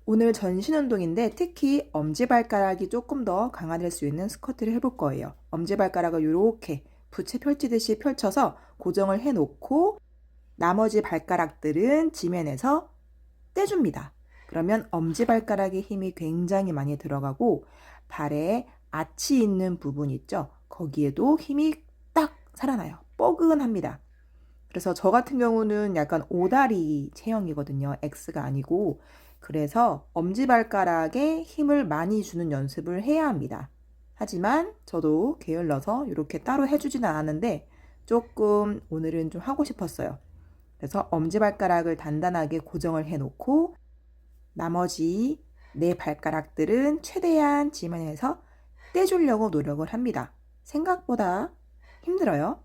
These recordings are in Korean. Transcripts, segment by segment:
오늘 전신 운동인데 특히 엄지발가락이 조금 더 강화될 수 있는 스쿼트를 해볼 거예요. 엄지발가락을 이렇게 부채 펼치듯이 펼쳐서 고정을 해놓고 나머지 발가락들은 지면에서 떼줍니다. 그러면 엄지발가락의 힘이 굉장히 많이 들어가고 발에 아치 있는 부분 있죠? 거기에도 힘이 딱 살아나요. 뻐근합니다. 그래서 저 같은 경우는 약간 오다리 체형이거든요. X가 아니고. 그래서 엄지발가락에 힘을 많이 주는 연습을 해야 합니다. 하지만 저도 게을러서 이렇게 따로 해주지는 않았는데 조금 오늘은 좀 하고 싶었어요. 그래서 엄지발가락을 단단하게 고정을 해놓고 나머지 네 발가락들은 최대한 지면에서 떼주려고 노력을 합니다. 생각보다 힘들어요.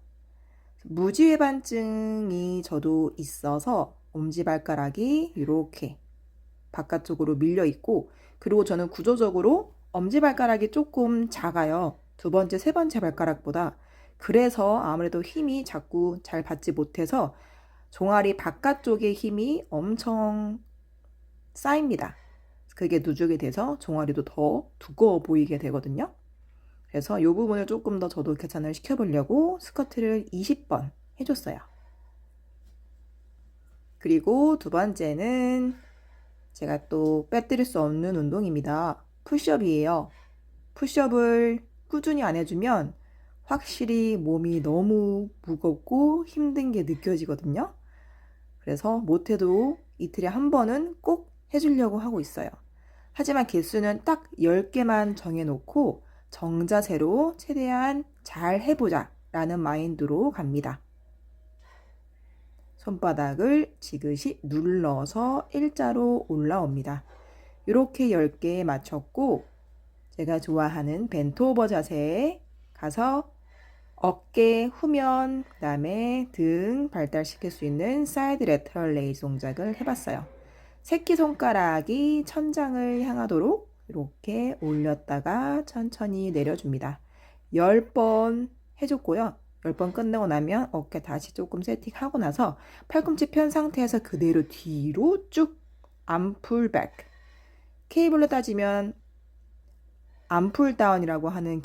무지외반증이 저도 있어서 엄지발가락이 이렇게 바깥쪽으로 밀려 있고, 그리고 저는 구조적으로 엄지발가락이 조금 작아요. 두 번째, 세 번째 발가락보다. 그래서 아무래도 힘이 자꾸 잘 받지 못해서 종아리 바깥쪽의 힘이 엄청 쌓입니다. 그게 누적이 돼서 종아리도 더 두꺼워 보이게 되거든요. 그래서 이 부분을 조금 더 저도 개선을 시켜보려고 스쿼트를 20번 해줬어요. 그리고 두 번째는 제가 또 빼뜨릴 수 없는 운동입니다. 푸시업이에요. 푸시업을 꾸준히 안 해주면 확실히 몸이 너무 무겁고 힘든 게 느껴지거든요. 그래서 못해도 이틀에 한 번은 꼭 해주려고 하고 있어요. 하지만 개수는 딱 10개만 정해놓고 정자세로 최대한 잘 해보자 라는 마인드로 갑니다. 손바닥을 지그시 눌러서 일자로 올라옵니다. 이렇게 10개 맞췄고 제가 좋아하는 벤토오버 자세에 가서 어깨, 후면, 그 다음에 등 발달시킬 수 있는 사이드 레터럴 레이즈 동작을 해봤어요. 새끼손가락이 천장을 향하도록 이렇게 올렸다가 천천히 내려줍니다. 10번 해줬고요. 10번 끝내고 나면 어깨 다시 조금 세팅하고 나서 팔꿈치 편 상태에서 그대로 뒤로 쭉 암풀백. 케이블로 따지면 암풀다운이라고 하는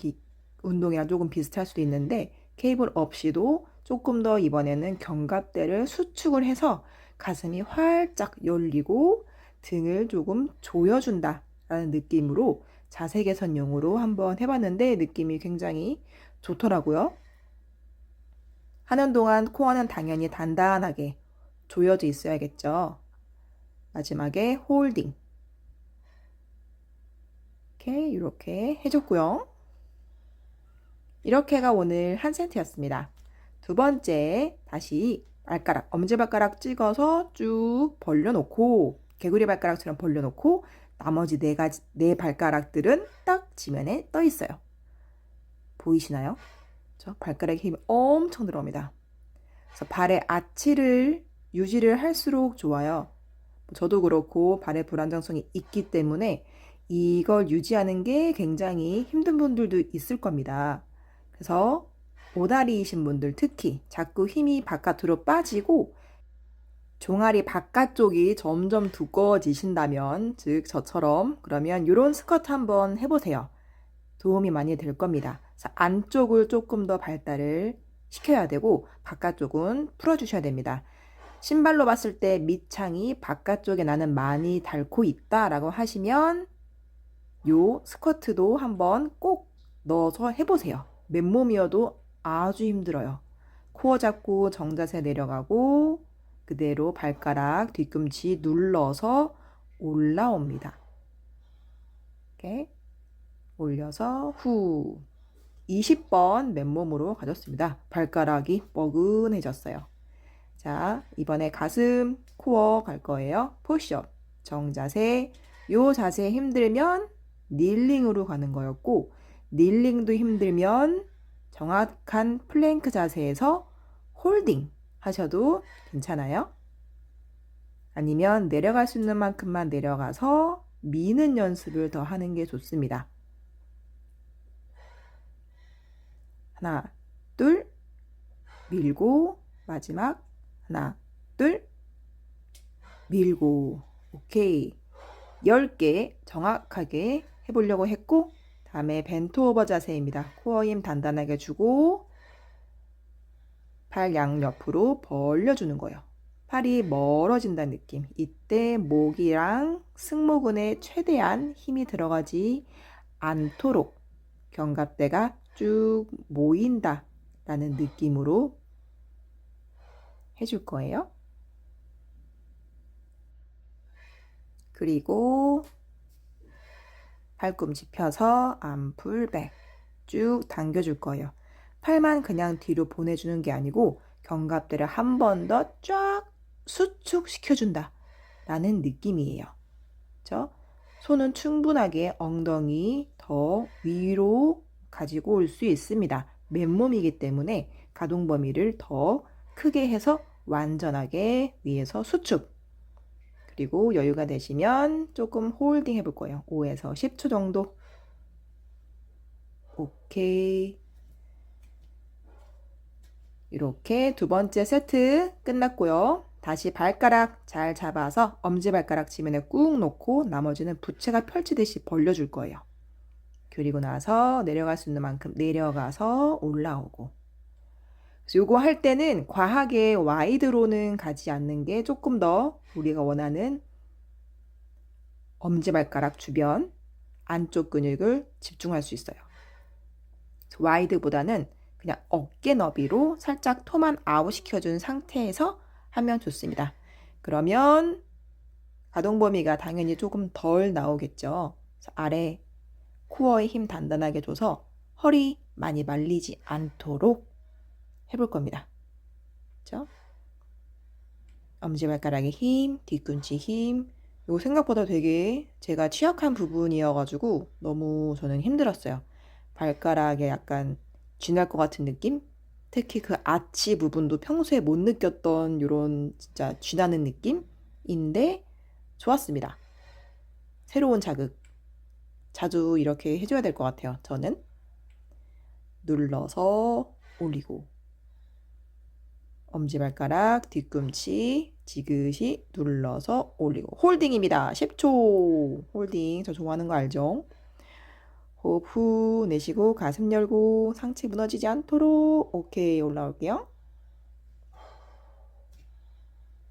운동이랑 조금 비슷할 수도 있는데 케이블 없이도 조금 더 이번에는 견갑대를 수축을 해서 가슴이 활짝 열리고 등을 조금 조여준다 라는 느낌으로 자세 개선용으로 한번 해봤는데 느낌이 굉장히 좋더라고요. 하는 동안 코어는 당연히 단단하게 조여져 있어야겠죠. 마지막에 홀딩 이렇게 해줬고요. 이렇게가 오늘 한 세트였습니다. 두 번째, 다시 발가락, 엄지발가락 찍어서 쭉 벌려놓고 개구리 발가락처럼 벌려놓고 나머지 네 발가락들은 딱 지면에 떠 있어요. 보이시나요? 발가락에 힘이 엄청 들어옵니다. 그래서 발의 아치를 유지를 할수록 좋아요. 저도 그렇고 발의 불안정성이 있기 때문에 이걸 유지하는 게 굉장히 힘든 분들도 있을 겁니다. 그래서 오다리이신 분들 특히 자꾸 힘이 바깥으로 빠지고 종아리 바깥쪽이 점점 두꺼워지신다면, 즉 저처럼, 그러면 이런 스쿼트 한번 해보세요. 도움이 많이 될 겁니다. 그래서 안쪽을 조금 더 발달을 시켜야 되고 바깥쪽은 풀어주셔야 됩니다. 신발로 봤을 때 밑창이 바깥쪽에 나는 많이 닳고 있다라고 하시면 요 스쿼트도 한번 꼭 넣어서 해보세요. 맨몸이어도 아주 힘들어요. 코어 잡고 정자세 내려가고 그대로 발가락 뒤꿈치 눌러서 올라옵니다. 이렇게 올려서 후 20번 맨몸으로 가졌습니다. 발가락이 뻐근해졌어요. 자, 이번에 가슴, 코어 갈 거예요. 푸시업, 정자세. 요 자세 힘들면 닐링으로 가는 거였고, 닐링도 힘들면 정확한 플랭크 자세에서 홀딩 하셔도 괜찮아요. 아니면 내려갈 수 있는 만큼만 내려가서 미는 연습을 더 하는 게 좋습니다. 하나, 둘, 밀고, 마지막 하나, 둘, 밀고. 오케이. 10개 정확하게 해보려고 했고, 다음에 벤트 오버 자세입니다. 코어 힘 단단하게 주고 팔 양옆으로 벌려주는 거예요. 팔이 멀어진다는 느낌. 이때 목이랑 승모근에 최대한 힘이 들어가지 않도록 견갑대가 쭉 모인다 라는 느낌으로 해줄 거예요. 그리고 팔꿈치 펴서 암풀백 쭉 당겨줄 거예요. 팔만 그냥 뒤로 보내주는 게 아니고 견갑대를 한 번 더 쫙 수축시켜준다 라는 느낌이에요. 그렇죠? 손은 충분하게 엉덩이 더 위로 가지고 올 수 있습니다. 맨몸이기 때문에 가동 범위를 더 크게 해서 완전하게 위에서 수축. 그리고 여유가 되시면 조금 홀딩 해볼 거예요. 5에서 10초 정도. 오케이. 이렇게 두 번째 세트 끝났고요. 다시 발가락 잘 잡아서 엄지발가락 지면에 꾹 놓고 나머지는 부채가 펼치듯이 벌려줄 거예요. 그리고 나서 내려갈 수 있는 만큼 내려가서 올라오고. 그래서 요거 할 때는 과하게 와이드로는 가지 않는 게 조금 더 우리가 원하는 엄지발가락 주변 안쪽 근육을 집중할 수 있어요. 와이드보다는 그냥 어깨 너비로 살짝 토만 아웃시켜준 상태에서 하면 좋습니다. 그러면 가동 범위가 당연히 조금 덜 나오겠죠. 그래서 아래 코어에 힘 단단하게 줘서 허리 많이 말리지 않도록 해볼 겁니다. 그렇죠? 엄지발가락에 힘, 뒤꿈치 힘. 이거 생각보다 되게 제가 취약한 부분이어가지고 너무 저는 힘들었어요. 발가락에 약간 쥐날 것 같은 느낌? 특히 그 아치 부분도 평소에 못 느꼈던 이런 진짜 쥐나는 느낌인데 좋았습니다. 새로운 자극. 자주 이렇게 해줘야 될 것 같아요. 저는 눌러서 올리고 엄지발가락, 뒤꿈치 지그시 눌러서 올리고 홀딩입니다. 10초 홀딩. 저 좋아하는 거 알죠? 호흡 후 내쉬고 가슴 열고 상체 무너지지 않도록. 오케이, 올라올게요.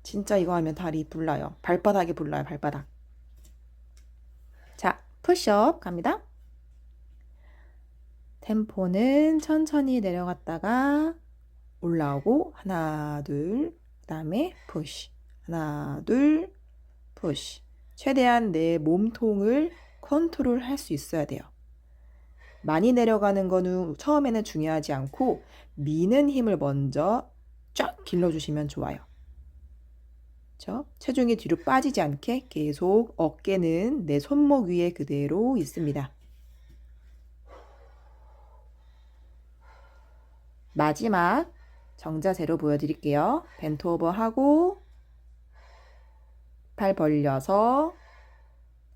진짜 이거 하면 다리 불나요. 발바닥이 불나요. 발바닥. 자, 푸시업 갑니다. 템포는 천천히 내려갔다가 올라오고 하나 둘 그 다음에 푸시 하나 둘 푸시. 최대한 내 몸통을 컨트롤 할 수 있어야 돼요. 많이 내려가는 거는 처음에는 중요하지 않고 미는 힘을 먼저 쫙 길러주시면 좋아요. 그렇죠? 체중이 뒤로 빠지지 않게 계속 어깨는 내 손목 위에 그대로 있습니다. 마지막 정자세로 보여드릴게요. 벤트 오버 하고 팔 벌려서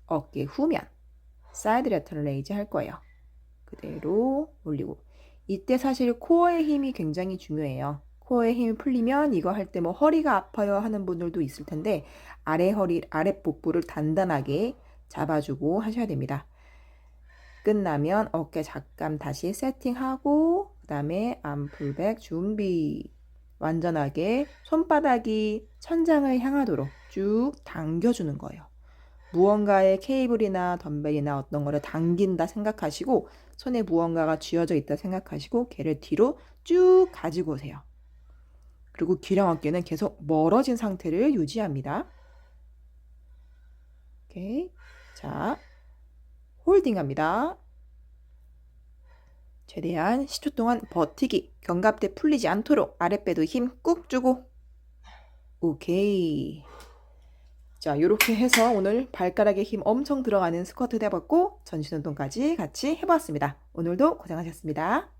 어깨 후면 사이드 레터럴 레이즈 할 거예요. 그대로 올리고. 이때 사실 코어의 힘이 굉장히 중요해요. 코어의 힘이 풀리면 이거 할 때 뭐 허리가 아파요 하는 분들도 있을 텐데 아래 허리, 아래 복부를 단단하게 잡아주고 하셔야 됩니다. 끝나면 어깨 잠깐 다시 세팅하고 그 다음에 암풀백 준비. 완전하게 손바닥이 천장을 향하도록 쭉 당겨주는 거예요. 무언가의 케이블이나 덤벨이나 어떤 거를 당긴다 생각하시고 손에 무언가가 쥐어져 있다 생각하시고 걔를 뒤로 쭉 가지고 오세요. 그리고 기령 어깨는 계속 멀어진 상태를 유지합니다. 오케이. 자, 홀딩합니다. 최대한 10초 동안 버티기. 견갑대 풀리지 않도록 아랫배도 힘 꾹 주고. 오케이. 자, 이렇게 해서 오늘 발가락에 힘 엄청 들어가는 스쿼트 해봤고 전신 운동까지 같이 해봤습니다. 오늘도 고생하셨습니다.